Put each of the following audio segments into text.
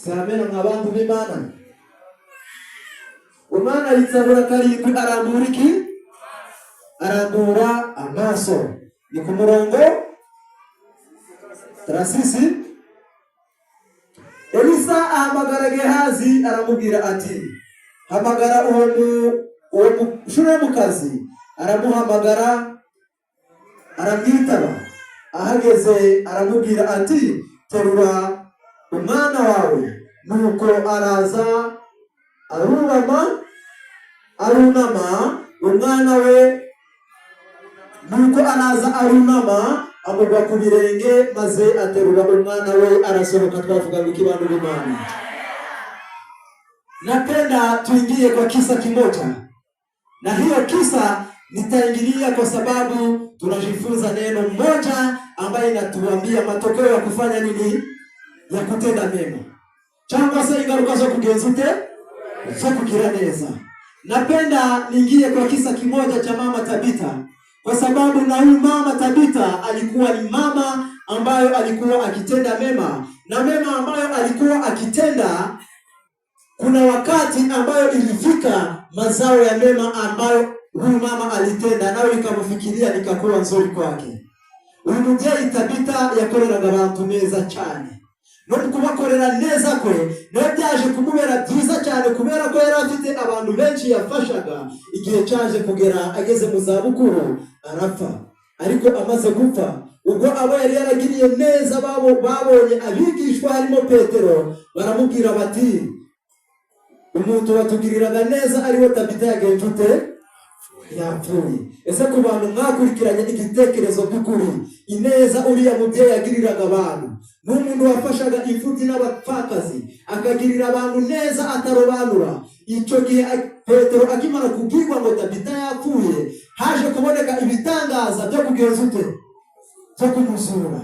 Samena nk'abantu b'Imana. Umwana yitsabura karindwi arambura iki? Arambura amaso. Ni ku murongo Tarasisi. Elisa ahamagara Gehazi aramubwira ati, hamagara uwo mushuramukazi. Aramuhamagara, aramwitaba. Ahageze aramubwira ati, terura umwana wawe. Nuko araza arunama umwana we. Nuko araza arunama amugwa ku birenge, maze aterura umwana we arasohoka. Twavuga ngo kibano b'Imana. Napenda tuingie kwa kisa kimoja, na hiyo kisa nitaingilia kwa sababu tunajifunza neno moja ambaye inatuambia matokeo ya kufanya nini? Ya kutenda mema. Cyangwa se ingaruka zo kugenza ute? Zo kugira neza. Napenda niingie kwa kisa kimoja cha mama Tabita, kwa sababu na huyu mama Tabita alikuwa ni mama ambayo alikuwa akitenda mema, na mema ambayo alikuwa akitenda, kuna wakati ambayo ilifika mazao ya mema ambayo huyu mama alitenda, nayo ikamfikiria nikakuwa nzuri kwake. Uyu mubyeyi Tabita yakoreraga abantu neza cyane, no kubakorera neza kwe no byaje kumubera byiza cyane, kubera ko yari afite abantu benshi yafashaga. Igihe cyaje kugera ageze mu za bukuru arapfa. Ariko amaze gupfa, ubwo abo yari yaragiriye neza babonye abigishwa harimo Petero, baramubwira bati, umuntu watugiriraga neza ariwe Tabita yagenje ute? Yapfuye. Ese ku bantu mwakurikiranye igitekerezo by'ukuri, ineza uriya mubyeyi yagiriraga abantu, n'umuntu wafashaga imfubyi n'abapfakazi, akagirira abantu neza atarobanura. Icyo gihe Petero akimara kubwirwa ngo Tabita yapfuye, haje kuboneka ibitangaza byo kugenza ute? Byo kumuzura.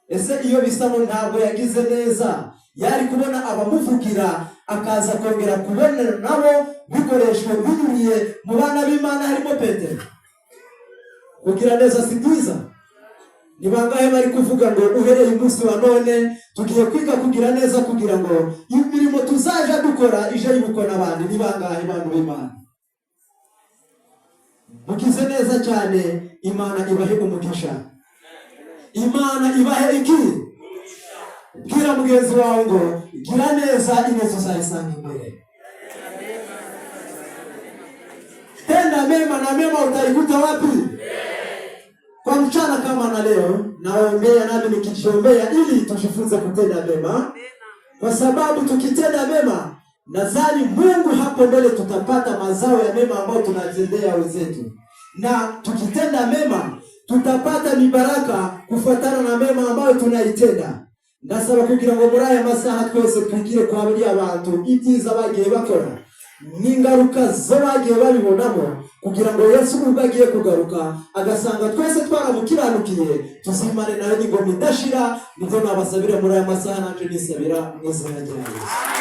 Ese iyo bisamo ntabwo yagize neza, yari kubona abamuvugira akaza kongera kubona nabo bikoreshwa binyuriye mu bana b'Imana harimo Petero? Kugira neza si byiza? Ni bangahe bari kuvuga ngo uhereye umunsi wa none tugiye kwiga kugira neza, kugira ngo imirimo tuzaja dukora ije yibukwa n'abandi? Ni bangahe bantu b'Imana? Mukize neza cyane. Imana ibahe umugisha. Imana ibahe iki? Bwira mugenzi wawe ngo gira neza, ineza uzayisanga imbere. Tenda mema na mema utaikuta wapi? Kwa mchana kama na leo naombea nami nikijiombea ili tujifunze kutenda mema, kwa sababu tukitenda mema nadhani Mungu hapo mbele tutapata mazao ya mema ambayo tunatendea wenzetu, na tukitenda mema tutapata mibaraka kufuatana na mema ambayo tunaitenda. Ndasaba kugira ngo muri aya masaha twese twigire kwa buri abantu ibyiza bagiye bakora n'ingaruka zo bagiye babibonamo, kugira ngo Yesu ubwo agiye kugaruka agasanga twese twaramukiranukiye, tuzimane nawe n'ingoma idashira. Nibyo nabasabira muri aya masaha, nanje nisabira mu izina rya Yesu.